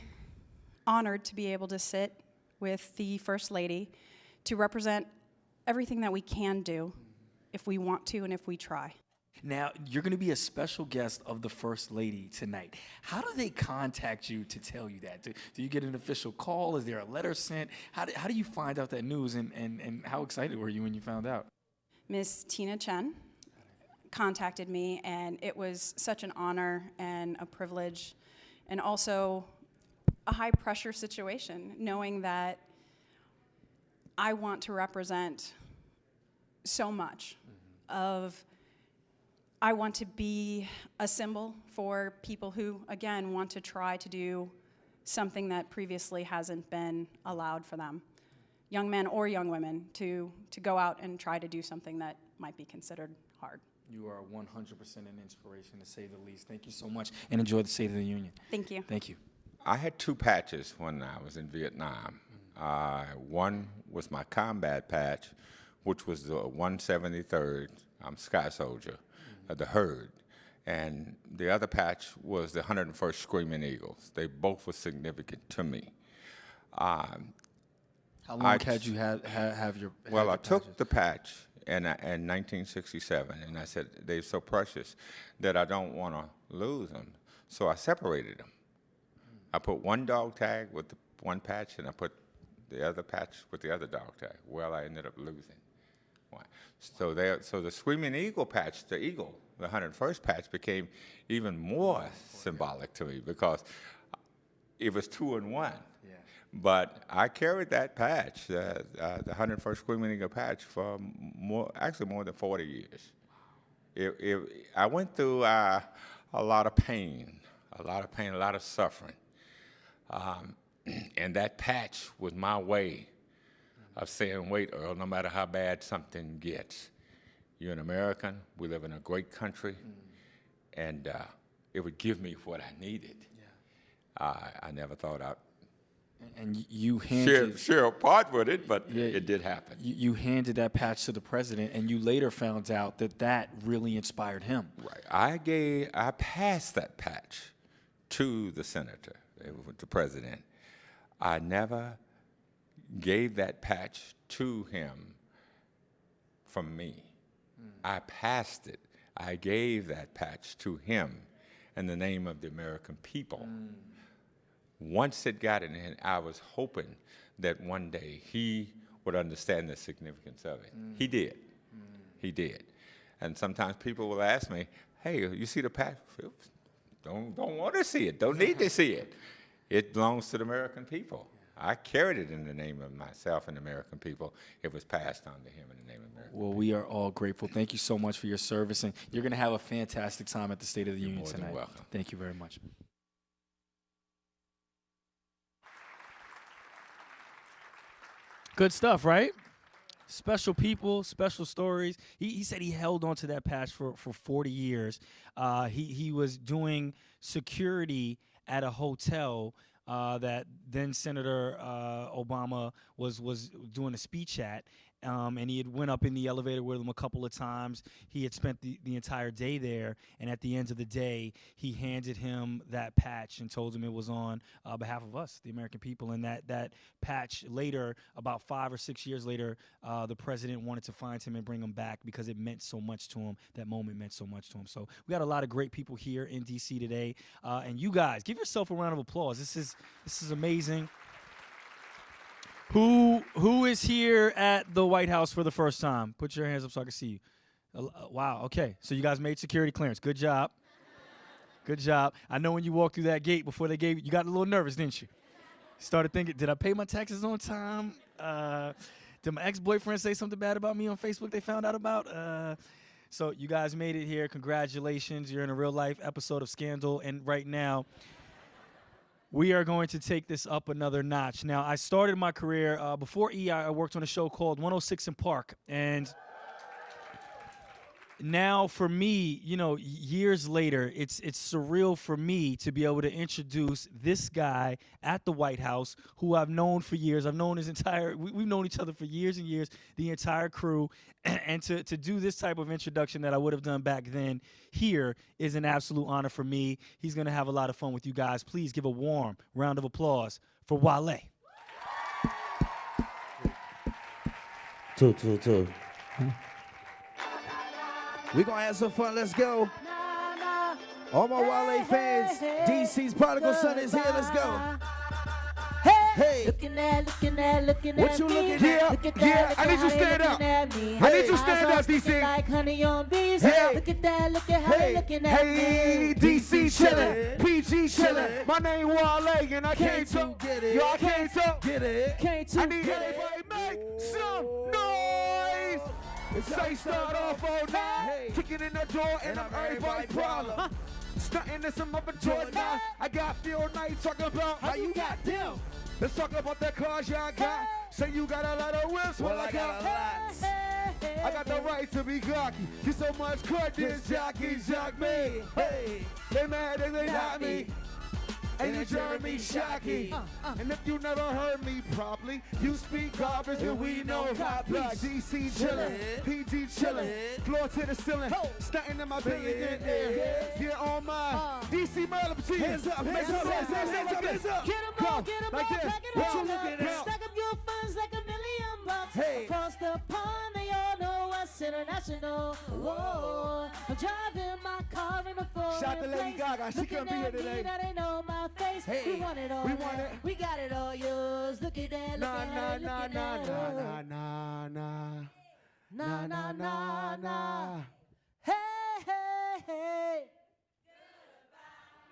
honored to be able to sit with the First Lady to represent everything that we can do if we want to and if we try. Now, you're going to be a special guest of the First Lady tonight. How do they contact you to tell you that? Do you get an official call? Is there a letter sent? How do you find out that news, and how excited were you when you found out? Ms. Tina Chen contacted me, and it was such an honor and a privilege, and also a high-pressure situation, knowing that I want to represent so much of, I want to be a symbol for people who, again, want to try to do something that previously hasn't been allowed for them, young men or young women, to go out and try to do something that might be considered hard. You are 100% an inspiration, to say the least. Thank you so much, and enjoy the State of the Union. Thank you. Thank you. I had 2 patches when I was in Vietnam. One was my combat patch, which was the 173rd Sky Soldier, the Herd. and the other patch was the 101st Screaming Eagles. They both were significant to me. How long had you have your? Well, I took patches? the patch in 1967, and I said they're so precious that I don't want to lose them. So I separated them. I put one dog tag with the one patch, and I put the other patch with the other dog tag. Well, I ended up losing one. So the Screaming Eagle patch, the eagle, the 101st patch, became even more symbolic to me because it was 2 in 1. But I carried that patch, the 101st Screaming Eagle patch, for actually more than 40 years. I went through a lot of pain, a lot of suffering. And that patch was my way of saying, wait, Earl, no matter how bad something gets, you're an American, we live in a great country, and it would give me what I needed. I never thought I'd And you handed share a part with it, but it did happen. You handed that patch to the president, and you later found out that really inspired him. Right. I passed that patch to the senator, the president. I never gave that patch to him from me. I passed it. I gave that patch to him in the name of the American people. Once it got in, and I was hoping that one day he would understand the significance of it. He did. He did. And sometimes people will ask me, hey, you see the patch? Don't want to see it. Don't need to see it. It belongs to the American people. I carried it in the name of myself and the American people. It was passed on to him in the name of America. Well, we are all grateful. Thank you so much for your service, and you're going to have a fantastic time at the State of the Union tonight. You're welcome. Thank you very much. Good stuff, right? Special people, special stories. He said he held on to that patch for 40 years. He was doing security at a hotel that then Senator Obama was doing a speech at. And he had went up in the elevator with him a couple of times. He had spent the entire day there, and at the end of the day, he handed him that patch and told him it was on behalf of us, the American people. And that patch later, about 5 or 6 years later, the president wanted to find him and bring him back because it meant so much to him. That moment meant so much to him. So we got a lot of great people here in D.C. today. And you guys, give yourself a round of applause. This is amazing. Who is here at the White House for the first time? Put your hands up so I can see you. Wow, okay. So you guys made security clearance. Good job. Good job. I know when you walked through that gate before they gave you got a little nervous, didn't you? Started thinking, did I pay my taxes on time? Did my ex-boyfriend say something bad about me on Facebook they found out about? So you guys made it here. Congratulations. You're in a real-life episode of Scandal. And right now, we are going to take this up another notch. Now, I started my career, before EI, I worked on a show called 106 in Park. And now for me, years later, it's surreal for me to be able to introduce this guy at the White House who I've known for years. I've known we've known each other for years and years, the entire crew. And to do this type of introduction that I would have done back then here is an absolute honor for me. He's going to have a lot of fun with you guys. Please give a warm round of applause for Wale. Two. We're going to have some fun. Let's go. All my Wale fans, DC's prodigal son is here. Let's go. Hey. Looking at What you looking at? Yeah, I need you to stand up. I need you to stand up, DC. Like honey on bees. Hey. Look at that, look at how they looking at me. Hey, DC chillin', PG chillin'. My name Wale and I came to get it. Yo, I came to get it. I need everybody make some noise. Say start off all night, kicking in the door and I'm everybody's problem. Stunting in some other joy now. I got Phil Knight talking about how you got them. Let's talk about the cars y'all got. Say you got a lot of whips, well I got a lot. I got the right to be cocky. Get so much credit, jockeys jock me. Hey, they mad that they not me. and you Jeremy Shockey. And if you never heard me properly, you speak garbage and we know rap like DC chillin', PG chillin', floor to the ceiling, stunting in my Billy in air. Get on my DC Maryland, hands up, hands up, hands up, hands up. Get 'em all, back it What you all looking up. at? Stack up your funds like $1 million. Hey. Across the pond, they all know us international. Whoa, I'm driving my car in a foreign Shout to Lady place. Gaga, she couldn't be here Looking at today. me, now they know my face. Hey, we want it all. we want it. We got it all yours. Look at that, look Nah, at nah, it, look nah, at nah, that. nah, nah, nah, Nah, nah, nah, nah. Hey, hey, hey.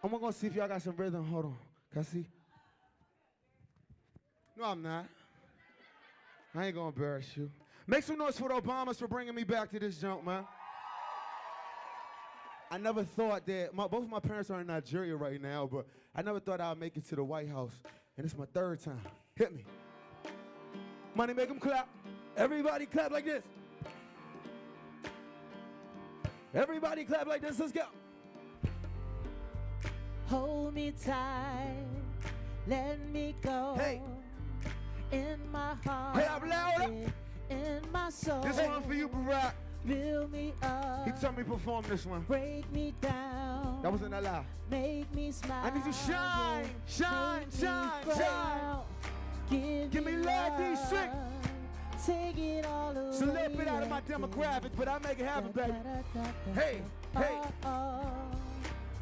I'm gonna see if y'all got some rhythm. Hold on. Can I see? No, I'm not. I ain't gonna embarrass you. Make some noise for the Obamas for bringing me back to this jump, man. I never thought that, both of my parents are in Nigeria right now, but I never thought I'd make it to the White House. And it's my third time. Hit me. Money, make them clap. Everybody clap like this. Everybody clap like this. Let's go. Hold me tight, let me go. Hey. In my heart, Hey, I'm louder. in my soul. This one for you, Barack. Build me up, He told me to perform this one. break me down. That wasn't that loud. Make me smile. I need you shine, shine, Make me shine, proud. shine. Give me love, D6. Take it all away. It's a little bit out of my demographic, but I make it happen, baby. Hey, hey.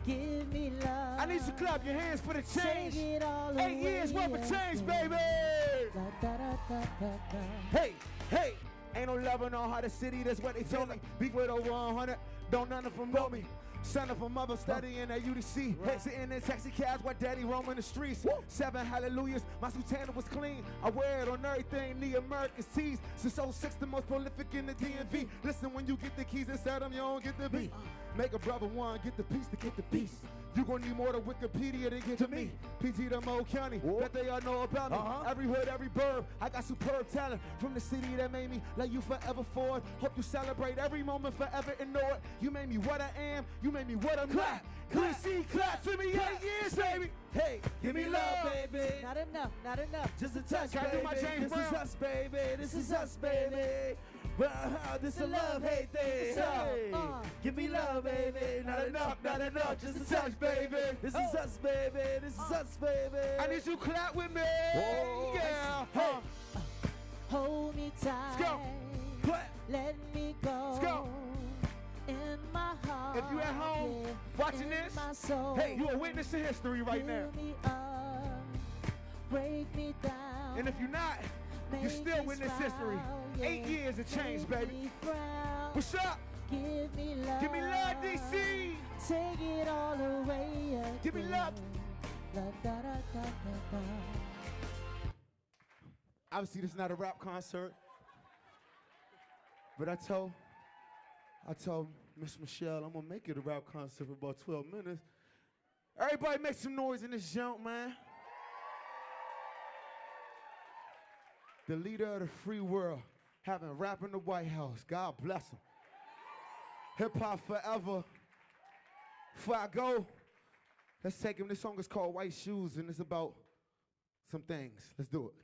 Give me love. I need you to clap your hands for the change. Take it all 8 years worth of change, baby. Hey, hey. Ain't no loving on how the city, that's what they told me. Beef with over 100, don't none of them know me. Son of a mother studying at UDC. Right. Sitting in taxi cabs while daddy roaming the streets. 7 hallelujahs, my sultana was clean. I wear it on everything, the American tees. Since 06, the most prolific in the DMV. Listen, when you get the keys inside them, you don't get the beat. Make a brother one, get the piece to get the piece. You gon' need more to Wikipedia than get to me. PG to Mo County, that they all know about me. Every hood, every burb, I got superb talent. From the city that made me like you forever forward. Hope you celebrate every moment forever and know it. You made me what I am, you made me what I'm not. DC clap to me 8 years, baby. Hey, give me love, baby. Not enough, not enough. Just a touch, baby. Do my James This Brown. is us, baby. This is us, baby. This is a love-hate thing. Give me love, baby. Not enough, just a touch, baby. This is us, baby. This is us, baby. I need you to clap with me. Yeah. Hey. Hold me tight. Let's go. Clap. Let me go. Let's go. In my heart. If you at home watching this, my soul. hey, you a witness to history right now. Me up, break me down. And if you're not, you still witness history. 8 years of change, baby. What's up? Give me love. Give me love, DC. Take it all away. Again. Give me love. Obviously, this is not a rap concert. But I told Miss Michelle I'm gonna make it a rap concert for about 12 minutes. Everybody make some noise in this jump, man. The leader of the free world, having rap in the White House. God bless him. Hip hop forever. Before I go, let's take him. This song is called White Shoes, and it's about some things. Let's do it.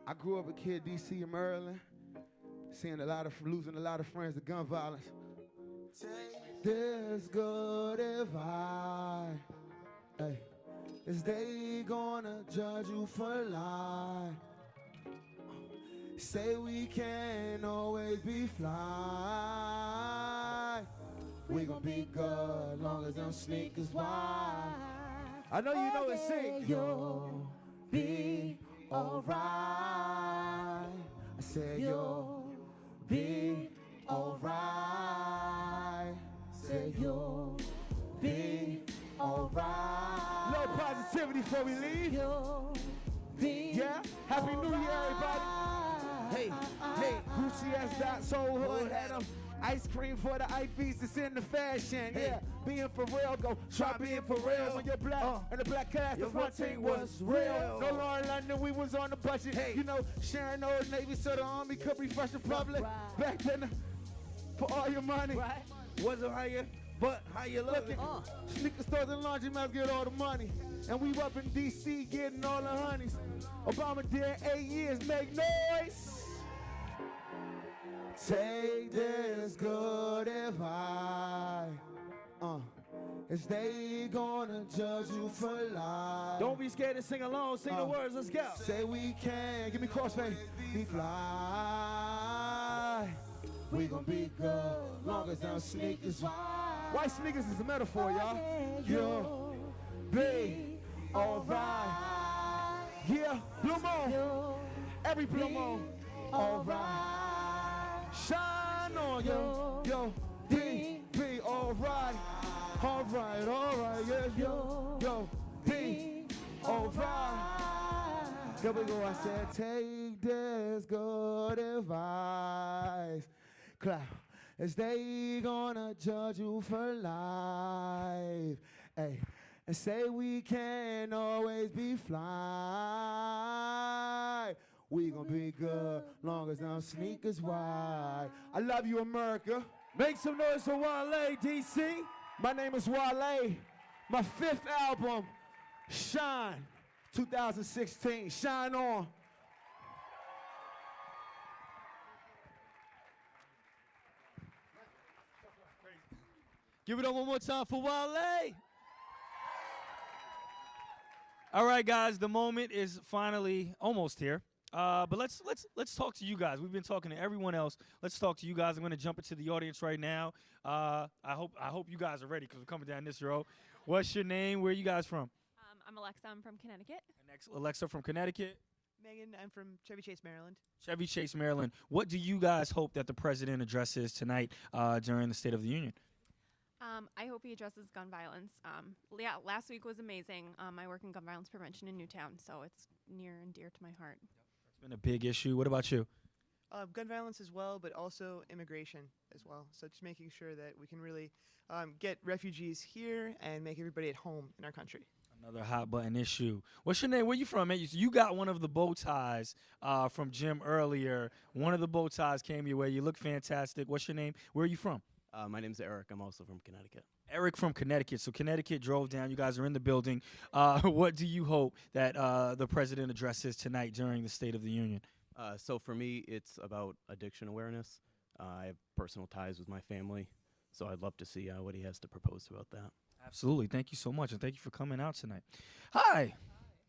I grew up a kid, DC and Maryland, losing a lot of friends to gun violence. This good advice, hey, is they gonna judge you for lying? Say we can't always be fly. We gon' be good long as them sneakers wide. I know you know it, sing. You'll be alright. I said you'll be alright. Said you'll be alright. Little positivity before we leave. You'll be yeah. Happy New Year, everybody. Hey, Gucci S. Dot Soul Hood had them. Ice cream for the IVs that's in the fashion, yeah. Being for real, go try being for real. When you're black and the black cast, the front team was real. No law in London, we was on the budget. Hey. You know, sharing Old Navy so the army could refresh the public. Back then, for all your money, wasn't how you But how you looking? Sneaker stores and laundromats get all the money. And we up in D.C. getting all the honeys. Obama did 8 years, make noise. Take this good advice. Is they gonna judge you for life? Don't be scared to sing along, sing the words, let's go. Say we can, give me crossfade. We fly. We gon' be good, long as them sneakers. White sneakers is a metaphor, y'all. You'll be alright. Yeah, blue moon. Every blue moon. Alright. Shine on yo, be alright. Alright, yeah, yo, be alright. There we go, I said, take this good advice. Clap, as they gonna judge you for life. Hey, and say we can't always be fly. We gonna be good, long as them sneakers wide. I love you, America. Make some noise for Wale, DC. My name is Wale. My 5th album, Shine, 2016. Shine on. Give it up one more time for Wale. All right, guys, the moment is finally almost here. But let's talk to you guys. We've been talking to everyone else. Let's talk to you guys. I'm going to jump into the audience right now. I hope you guys are ready because we're coming down this road. What's your name? Where are you guys from? I'm Alexa. I'm from Connecticut. Alexa from Connecticut. Megan, I'm from Chevy Chase, Maryland. Chevy Chase, Maryland. What do you guys hope that the president addresses tonight during the State of the Union? I hope he addresses gun violence. Yeah, last week was amazing. I work in gun violence prevention in Newtown, so it's near and dear to my heart. It's been a big issue. What about you? Gun violence as well, but also immigration as well. So just making sure that we can really get refugees here and make everybody at home in our country. Another hot button issue. What's your name? Where you from, man? You got one of the bow ties from Jim earlier. One of the bow ties came your way. You look fantastic. What's your name? Where are you from? My name's Eric. I'm also from Connecticut. Eric from Connecticut. So Connecticut drove down. You guys are in the building. What do you hope that the president addresses tonight during the State of the Union? So for me, it's about addiction awareness. I have personal ties with my family, so I'd love to see what he has to propose about that. Absolutely. Thank you so much, and thank you for coming out tonight. Hi.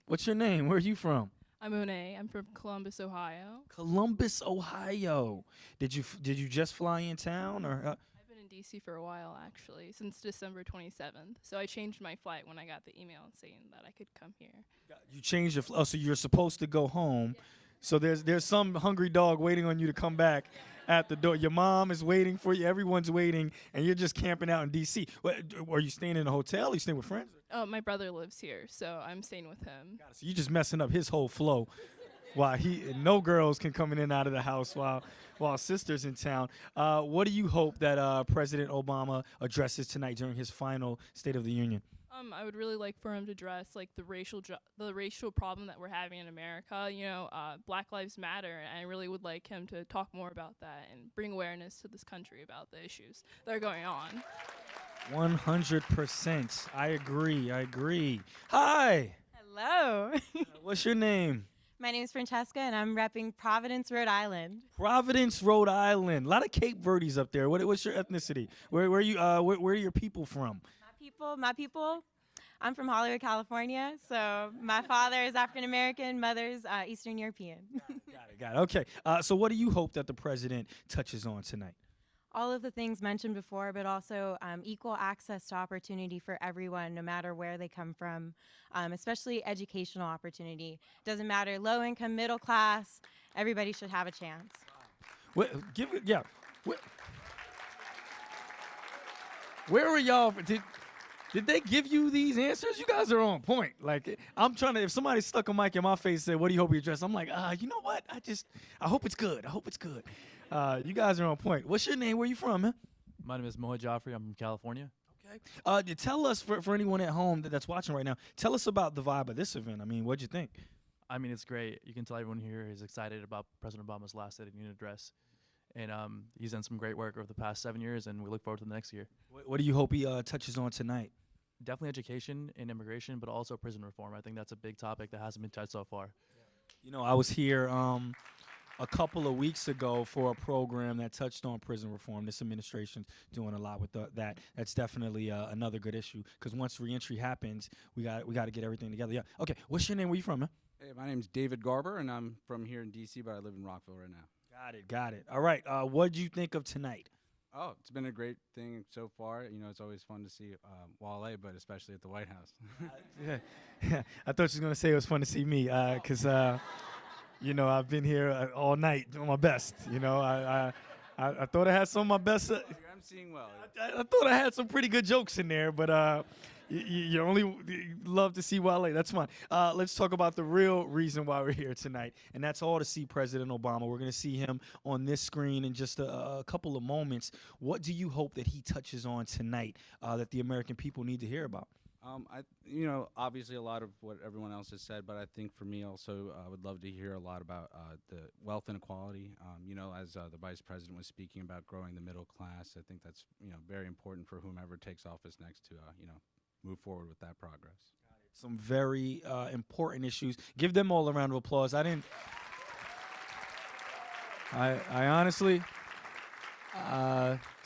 What's your name? Where are you from? I'm Monet. I'm from Columbus, Ohio. Columbus, Ohio. Did you just fly in town, or? I've been in D.C. for a while, actually, since December 27th. So I changed my flight when I got the email saying that I could come here. You changed your so you're supposed to go home. Yeah. So there's some hungry dog waiting on you to come back at the door. Your mom is waiting for you. Everyone's waiting, and you're just camping out in D.C. Are you staying in a hotel? Are you staying with friends? Oh, my brother lives here, so I'm staying with him. So you're just messing up his whole flow. While no girls can come in and out of the house while sister's in town. What do you hope that President Obama addresses tonight during his final State of the Union? I would really like for him to address like the racial problem that we're having in America. You know, Black Lives Matter, and I really would like him to talk more about that and bring awareness to this country about the issues that are going on. 100%. I agree. Hi. Hello. What's your name? My name is Francesca, and I'm repping Providence, Rhode Island. Providence, Rhode Island. A lot of Cape Verdes up there. What's your ethnicity? Where are your people from? My people. I'm from Hollywood, California. So my father is African American, mother's Eastern European. Got it. Okay. So what do you hope that the president touches on tonight? All of the things mentioned before, but also equal access to opportunity for everyone, no matter where they come from, especially educational opportunity. Doesn't matter, low income, middle class, everybody should have a chance. Where are y'all? Did they give you these answers? You guys are on point. Like, I'm trying to, if somebody stuck a mic in my face and said, what do you hope he addresses? I'm like, you know what? I hope it's good. You guys are on point. What's your name? Where you from, man? My name is Mohit Jaffrey. I'm from California. Okay. Tell us, for anyone at home that's watching right now, tell us about the vibe of this event. I mean, what'd you think? I mean, it's great. You can tell everyone here is excited about President Obama's last State of the Union address. and he's done some great work over the past 7 years, and we look forward to the next year. What do you hope he touches on tonight? Definitely education and immigration, but also prison reform. I think that's a big topic that hasn't been touched so far. You know, I was here a couple of weeks ago for a program that touched on prison reform. This administration's doing a lot with that. That's definitely another good issue, because once reentry happens, we got to get everything together. Yeah. Okay. What's your name? Where you from, man? Hey, my name's David Garber, and I'm from here in D.C., but I live in Rockville right now. Got it. All right. What did you think of tonight? Oh, it's been a great thing so far. You know, it's always fun to see Wale, but especially at the White House. Yeah. I thought you were going to say it was fun to see me, because, you know, I've been here all night doing my best. You know, I thought I had some of my best. I'm seeing well. I thought I had some pretty good jokes in there, but you only love to see Wale. That's fine. Let's talk about the real reason why we're here tonight, and that's all to see President Obama. We're going to see him on this screen in just a couple of moments. What do you hope that he touches on tonight that the American people need to hear about? You know, obviously a lot of what everyone else has said, but I think for me also, I would love to hear a lot about the wealth inequality. You know, as the Vice President was speaking about growing the middle class, I think that's, you know, very important for whomever takes office next to, you know, move forward with that progress. Some very important issues. Give them all a round of applause. I honestly,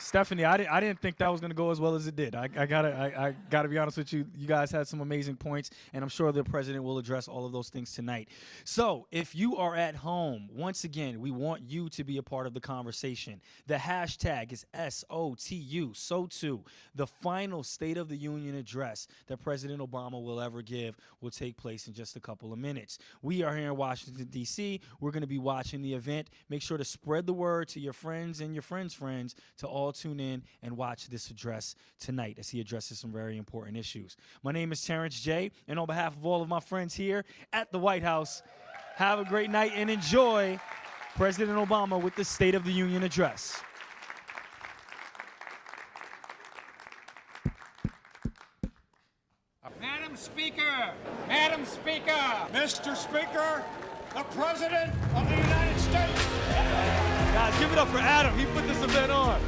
Stephanie, I didn't think that was going to go as well as it did. I gotta be honest with you. You guys had some amazing points, and I'm sure the president will address all of those things tonight. So if you are at home, once again, we want you to be a part of the conversation. The hashtag is SOTU, SOTU. The final State of the Union address that President Obama will ever give will take place in just a couple of minutes. We are here in Washington, D.C. We're going to be watching the event. Make sure to spread the word to your friends and your friends' friends to all tune in and watch this address tonight as he addresses some very important issues. My name is Terrence J., and on behalf of all of my friends here at the White House, have a great night and enjoy President Obama with the State of the Union address. Madam Speaker, Mr. Speaker, the President of the United States. Guys, give it up for Adam. He put this event on.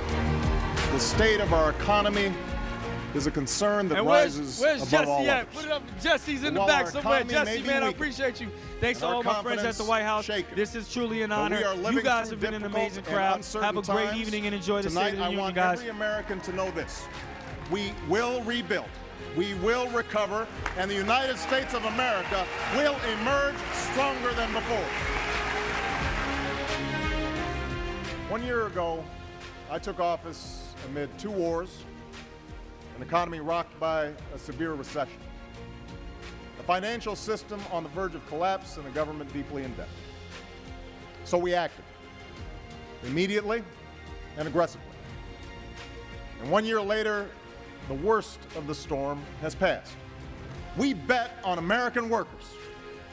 The state of our economy is a concern that rises where's above Jesse all at? others. Put it up. Jesse's in the While back our somewhere. economy Jesse, may be man, I weak, appreciate you. Thanks to and our all my friends at the White House. shaken. This is truly an But honor. we are living You guys through have been an difficult amazing and crowd. uncertain Have a great times. evening and enjoy the Tonight, State of the I Union, want guys. every American to know this. We will rebuild. We will recover, and the United States of America will emerge stronger than before. 1 year ago, I took office amid 2 wars, an economy rocked by a severe recession, a financial system on the verge of collapse, and a government deeply in debt. So we acted, immediately and aggressively. And 1 year later, the worst of the storm has passed. We bet on American workers.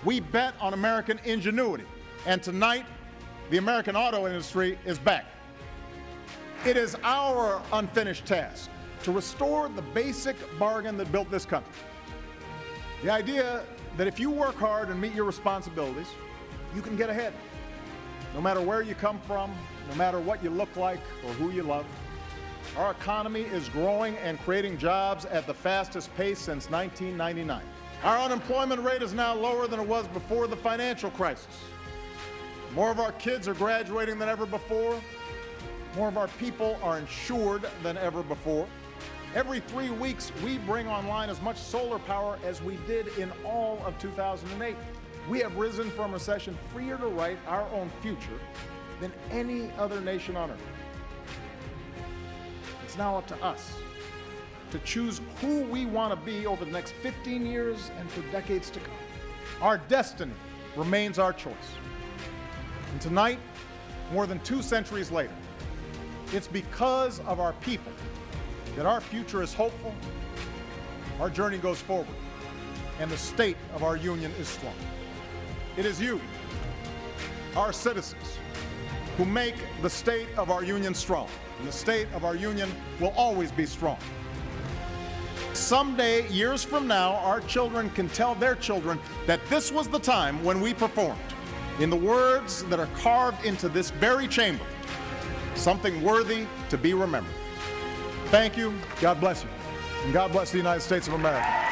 We bet on American ingenuity. And tonight, the American auto industry is back. It is our unfinished task to restore the basic bargain that built this country. The idea that if you work hard and meet your responsibilities, you can get ahead. No matter where you come from, no matter what you look like or who you love, our economy is growing and creating jobs at the fastest pace since 1999. Our unemployment rate is now lower than it was before the financial crisis. More of our kids are graduating than ever before. More of our people are insured than ever before. Every 3 weeks, we bring online as much solar power as we did in all of 2008. We have risen from recession freer to write our own future than any other nation on earth. It's now up to us to choose who we want to be over the next 15 years and for decades to come. Our destiny remains our choice. And tonight, more than 2 centuries later, it's because of our people that our future is hopeful, our journey goes forward, and the state of our union is strong. It is you, our citizens, who make the state of our union strong. And the state of our union will always be strong. Someday, years from now, our children can tell their children that this was the time when we performed. In the words that are carved into this very chamber, something worthy to be remembered. Thank you. God bless you. And God bless the United States of America.